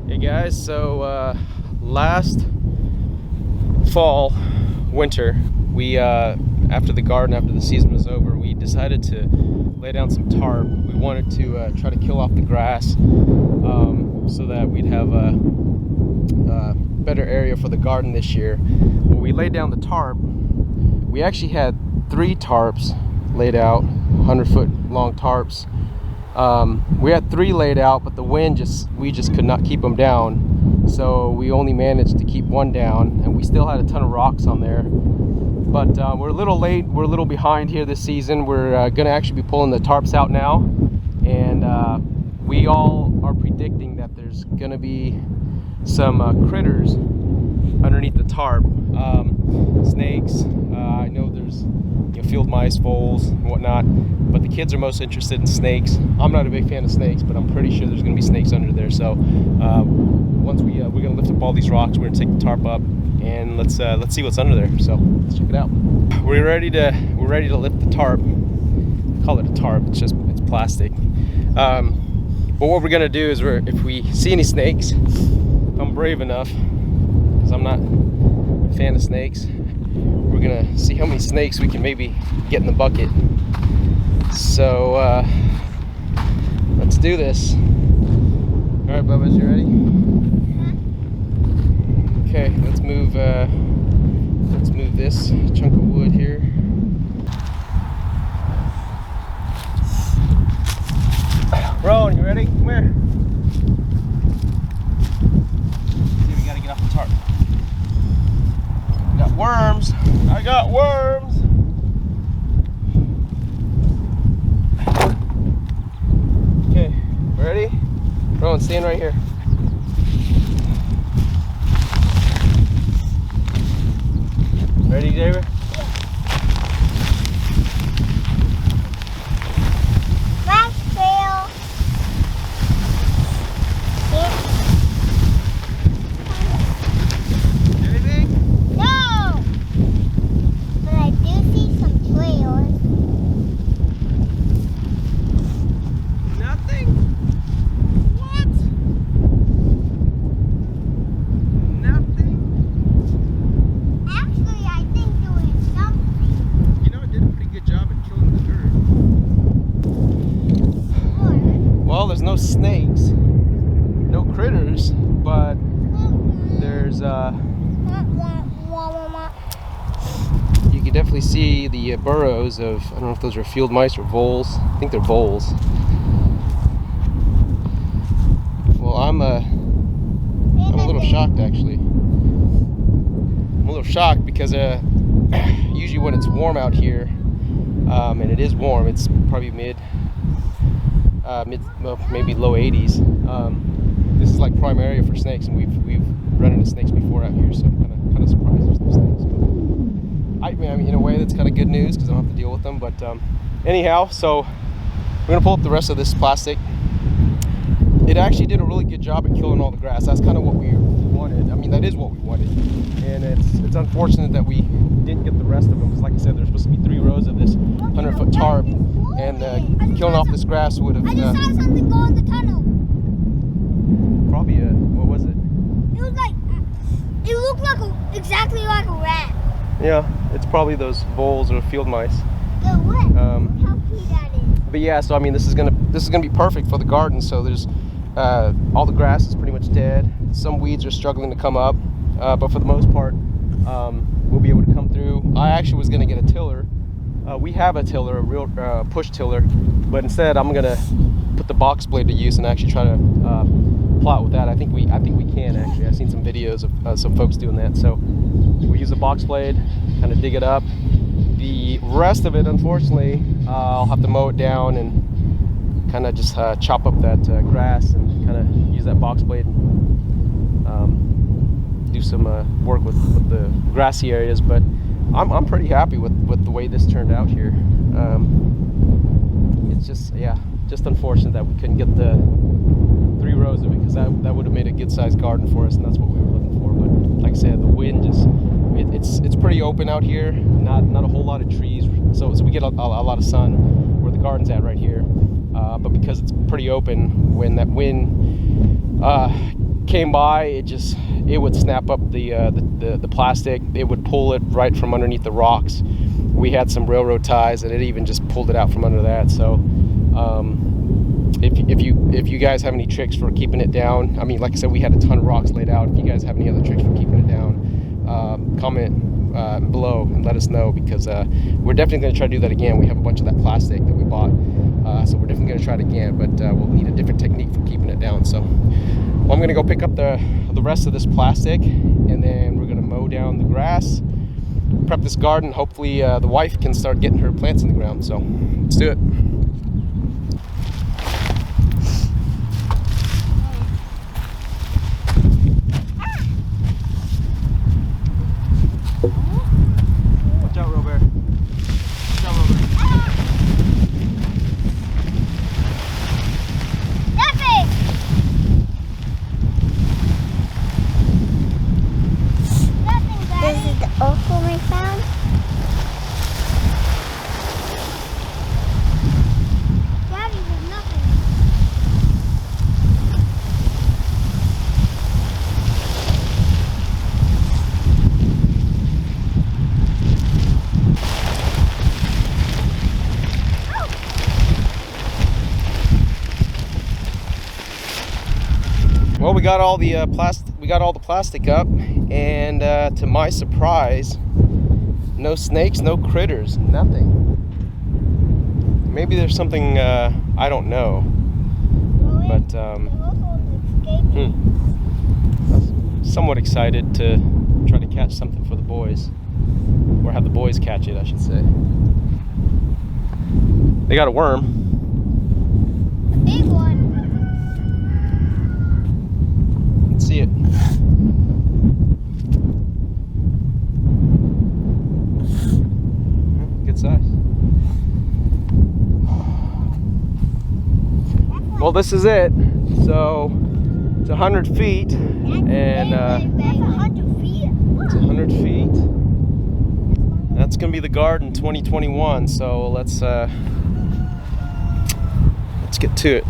Hey guys, so last winter, we after the season was over, we decided to lay down some tarp. We wanted to try to kill off the grass so that we'd have a better area for the garden this year. When we laid down the tarp, we actually had 3 tarps laid out, 100-foot long tarps. We had 3 laid out, but the wind we just could not keep them down, so we only managed to keep 1 down, and we still had a ton of rocks on there. But we're a little late, we're a little behind here this season. We're gonna actually be pulling the tarps out now, and we all are predicting that there's gonna be some critters underneath the tarp. Snakes, I know there's field mice, voles, and whatnot, but the kids are most interested in snakes. I'm not a big fan of snakes, but I'm pretty sure there's going to be snakes under there. So once we're going to lift up all these rocks, we're going to take the tarp up and let's see what's under there. So let's check it out. We're ready to lift the tarp. Call it a tarp. It's plastic. But what we're going to do is if we see any snakes, if I'm brave enough, because I'm not a fan of snakes, we're gonna see how many snakes we can maybe get in the bucket. So let's do this. All right, Bubba's, you ready? Okay, let's move this chunk of wood here. Rowan, you ready? Come here. See, we gotta get off the tarp. Got worms. I got worms. Okay, ready? Rowan, stand right here. Ready, David? Last trail. Anything? No! But I do see some trails. Nothing? What? Nothing? Actually, I think there was something. You know, it did a pretty good job at killing the dirt. Well, there's no snakes, no critters, but there's you can definitely see the burrows of, I don't know if those are field mice or voles. I think they're voles. Well, I'm a little shocked, actually. I'm a little shocked because usually when it's warm out here, and it is warm, it's probably well, maybe low 80s. This is like prime area for snakes, and we've run into snakes before out here, so I'm kind of surprised there's no snakes. But I mean, in a way, that's kind of good news because I don't have to deal with them. But anyhow, so we're gonna pull up the rest of this plastic. It actually did a really good job at killing all the grass. That's kind of what we wanted. I mean, that is what we wanted, and it's unfortunate that we didn't get the rest of them, because like I said, there's supposed to be 3 rows of this 100-foot tarp, and killing off this grass would have. I just saw something go in the tunnel. Probably what was it? It was like, it looked like exactly like a rat. Yeah, it's probably those voles or field mice. The what? Look how cute that is. But yeah, so I mean, this is gonna be perfect for the garden. So there's all the grass is pretty much dead. Some weeds are struggling to come up, but for the most part, we'll be able to come through. I actually was gonna get a tiller. We have a tiller, a real push tiller, but instead I'm gonna put the box blade to use and actually try to plow with that. I think we can actually. I've seen some videos of some folks doing that. So we'll use a box blade, kind of dig it up. The rest of it, unfortunately, I'll have to mow it down and kind of just chop up that grass and kind of use that box blade and do some work with the grassy areas. But I'm pretty happy with the way this turned out here. It's just unfortunate that we couldn't get the 3 rows of it, because that would have made a good sized garden for us, and that's what we were looking for. But like I said, the wind it's pretty open out here, not a whole lot of trees, so we get a lot of sun where the garden's at right here. But because it's pretty open, when that wind came by, it would snap up the plastic. It would pull it right from underneath the rocks. We had some railroad ties, and it even just pulled it out from under that. So if you guys have any tricks for keeping it down, I mean, like I said, we had a ton of rocks laid out. If you guys have any other tricks for keeping it down, comment below and let us know, because we're definitely going to try to do that again. We have a bunch of that plastic that we bought, so we're definitely going to try it again, but we'll need a different technique for keeping it down. So I'm going to go pick up the rest of this plastic, and then we're going to mow down the grass, prep this garden. Hopefully the wife can start getting her plants in the ground. So let's do it. Watch out, Robert. Watch out, Robert. Nothing. Nothing, Daddy. This is the opal we found. Daddy, there's nothing. Well, we got all the plastic up, and to my surprise, no snakes, no critters, nothing. Maybe there's something I don't know, but somewhat excited to try to catch something for the boys, or have the boys catch it, I should say. They got a worm. A big one. See it. Good size. Well, this is it. So it's 100 feet, and it's 100 feet. That's gonna be the garden 2021. So let's get to it.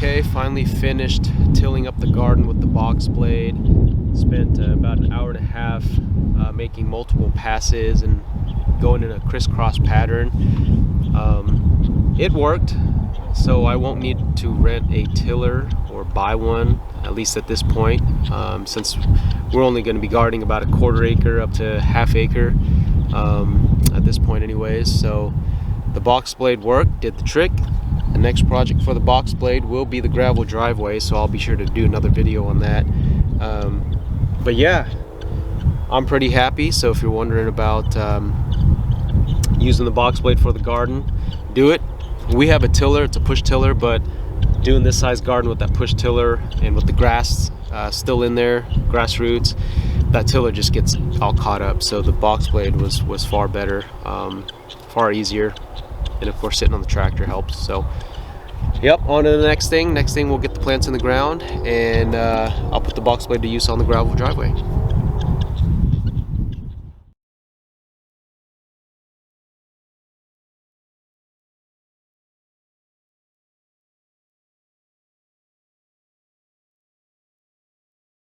Okay, finally finished tilling up the garden with the box blade. Spent about an hour and a half making multiple passes and going in a crisscross pattern. It worked, so I won't need to rent a tiller or buy one, at least at this point, since we're only going to be gardening about a 1/4 acre up to 1/2 acre at this point anyways. So the box blade worked, did the trick. The next project for the box blade will be the gravel driveway, so I'll be sure to do another video on that. But yeah, I'm pretty happy. So if you're wondering about using the box blade for the garden, do it. We have a tiller, it's a push tiller, but doing this size garden with that push tiller and with the grass still in there, grass roots, that tiller just gets all caught up. So the box blade was far better, far easier. And of course sitting on the tractor helps. So yep, on to the next thing. Next thing we'll get the plants in the ground, and I'll put the box blade to use on the gravel driveway.